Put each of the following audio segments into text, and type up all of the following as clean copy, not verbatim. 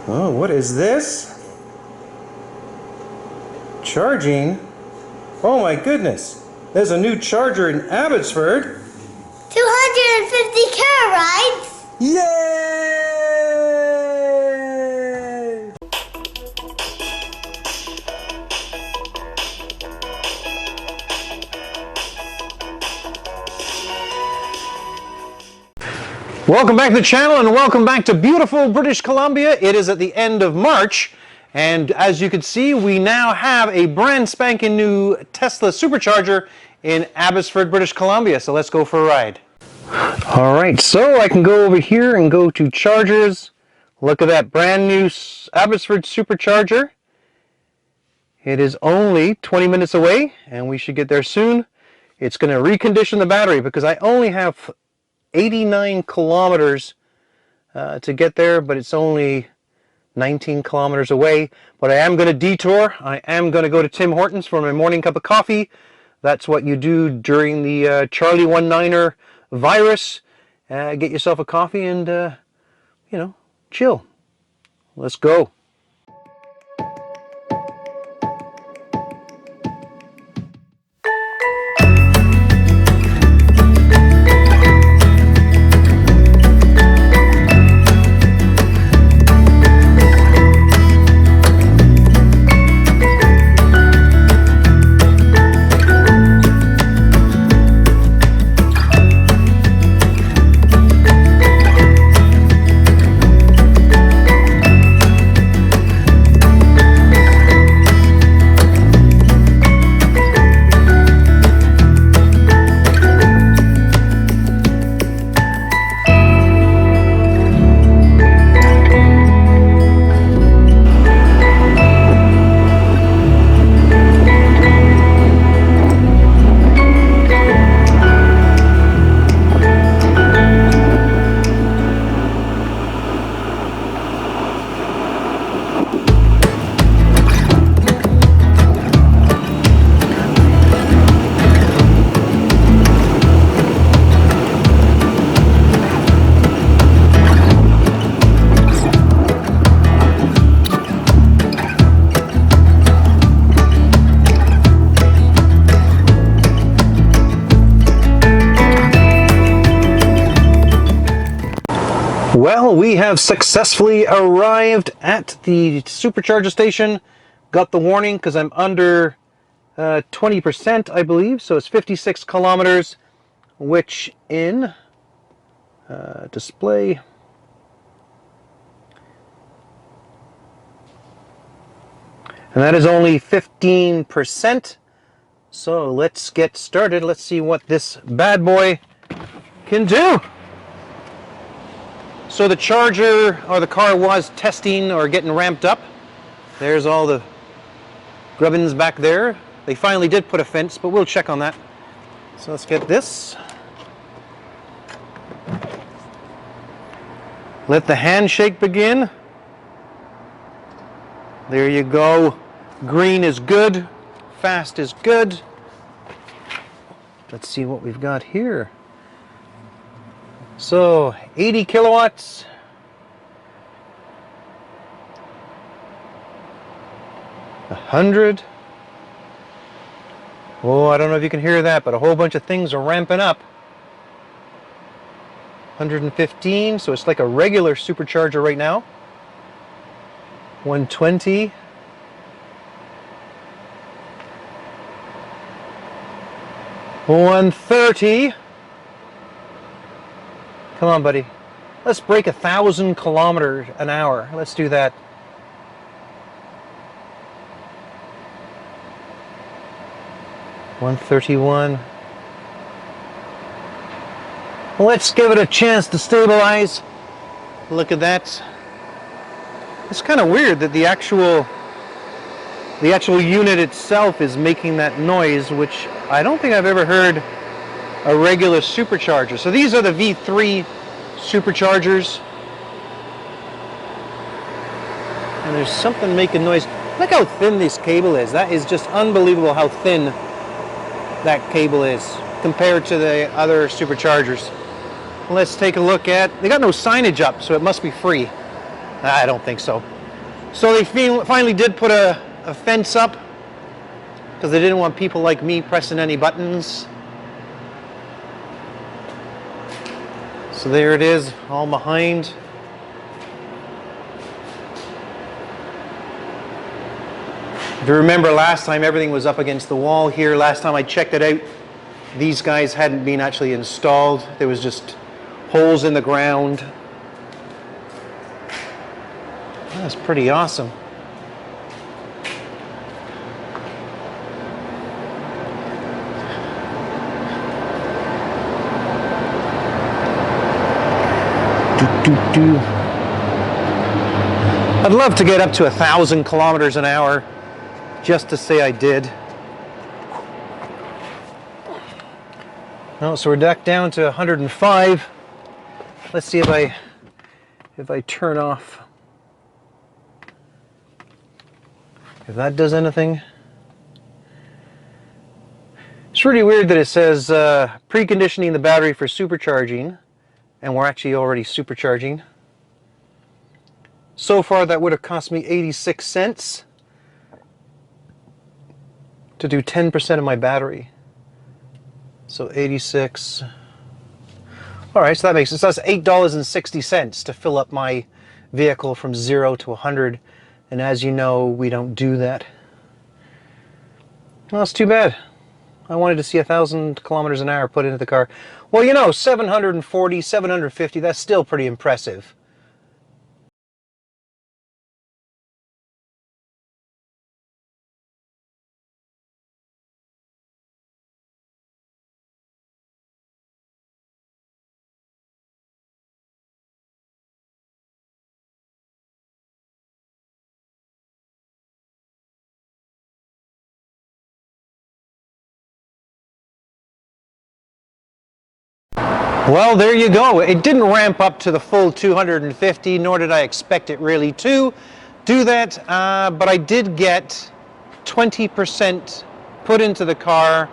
Oh, what is this? Charging? Oh my goodness. There's a new charger in Abbotsford. 250 kilowatts. Yay! Welcome back to the channel and welcome back to beautiful British Columbia. It is at the end of March, and as you can see, we now have a brand spanking new Tesla Supercharger in Abbotsford, British Columbia. So let's go for a ride. All right, so I can go over here and go to chargers. Look at that brand new Abbotsford Supercharger. It is only 20 minutes away and we should get there soon. It's going to recondition the battery because I only have 89 kilometers to get there, but it's only 19 kilometers away. But I am going to detour. I am going to go to Tim Hortons for my morning cup of coffee. That's what you do during the Charlie 19er virus. Get yourself a coffee and, you know, chill. Let's go. Well, we have successfully arrived at the Supercharger station. Got the warning because I'm under 20%, I believe. So it's 56 kilometers, which in display. And that is only 15%. So let's get started. Let's see what this bad boy can do. So the charger, or the car, was testing or getting ramped up. There's all the grubbins back there. They finally did put a fence, but we'll check on that. So let's get this. Let the handshake begin. There you go. Green is good. Fast is good. Let's see what we've got here. So 80 kilowatts. A 100. Oh, I don't know if you can hear that, but a whole bunch of things are ramping up. 115, so it's like a regular supercharger right now. 120. 130. Come on, buddy. Let's break 1,000 kilometers an hour. Let's do that. $131. Let's give it a chance to stabilize. Look at that. It's kind of weird that the actual unit itself is making that noise, which I don't think I've ever heard a regular supercharger. So these are the V3 superchargers. And there's something making noise. Look how thin this cable is. That is just unbelievable how thin that cable is compared to the other superchargers. Let's take a look at, they got no signage up, so it must be free. I don't think so. So they finally did put a fence up because they didn't want people like me pressing any buttons. So there it is, all behind. If you remember last time, everything was up against the wall here. Last time I checked it out, these guys hadn't been actually installed. There was just holes in the ground. That's pretty awesome. I'd love to get up to 1,000 kilometers an hour just to say I did. Oh, so we're back down to 105. Let's see if I turn off. If that does anything. It's really weird that it says preconditioning the battery for supercharging, and we're actually already supercharging. So far that would have cost me 86 cents to do 10% of my battery. So 86. All right, so that makes sense. So that's $8.60 to fill up my vehicle from 0 to 100. And as you know, we don't do that. Well, that's too bad. I wanted to see 1,000 kilometers an hour put into the car. Well, you know, 740, 750, that's still pretty impressive. Well, there you go. It didn't ramp up to the full 250, nor did I expect it really to do that, but I did get 20% put into the car,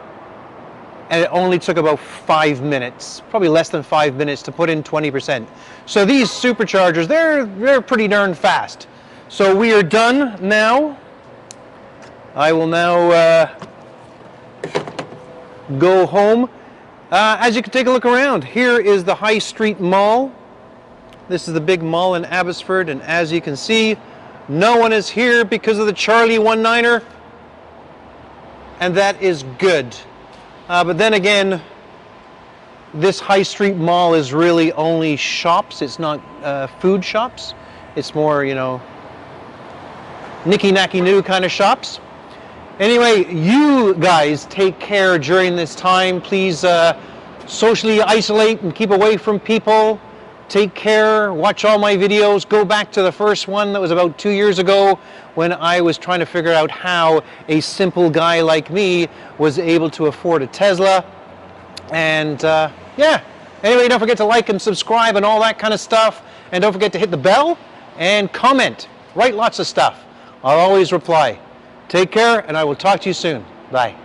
and it only took about 5 minutes, probably less than 5 minutes to put in 20%. So these superchargers, they're pretty darn fast. So we are done now. I will now go home. As you can take a look around, here is the High Street Mall. This is the big mall in Abbotsford, and as you can see, no one is here because of the Charlie 19er, and that is good. But then again, this High Street Mall is really only shops. It's not food shops. It's more, you know, nicky-nacky-noo kind of shops. Anyway, you guys take care during this time. Please socially isolate and keep away from people. Take care, watch all my videos. Go back to the first one that was about 2 years ago when I was trying to figure out how a simple guy like me was able to afford a Tesla. And yeah, anyway, don't forget to like and subscribe and all that kind of stuff. And don't forget to hit the bell and comment. Write lots of stuff. I'll always reply. Take care, and I will talk to you soon. Bye.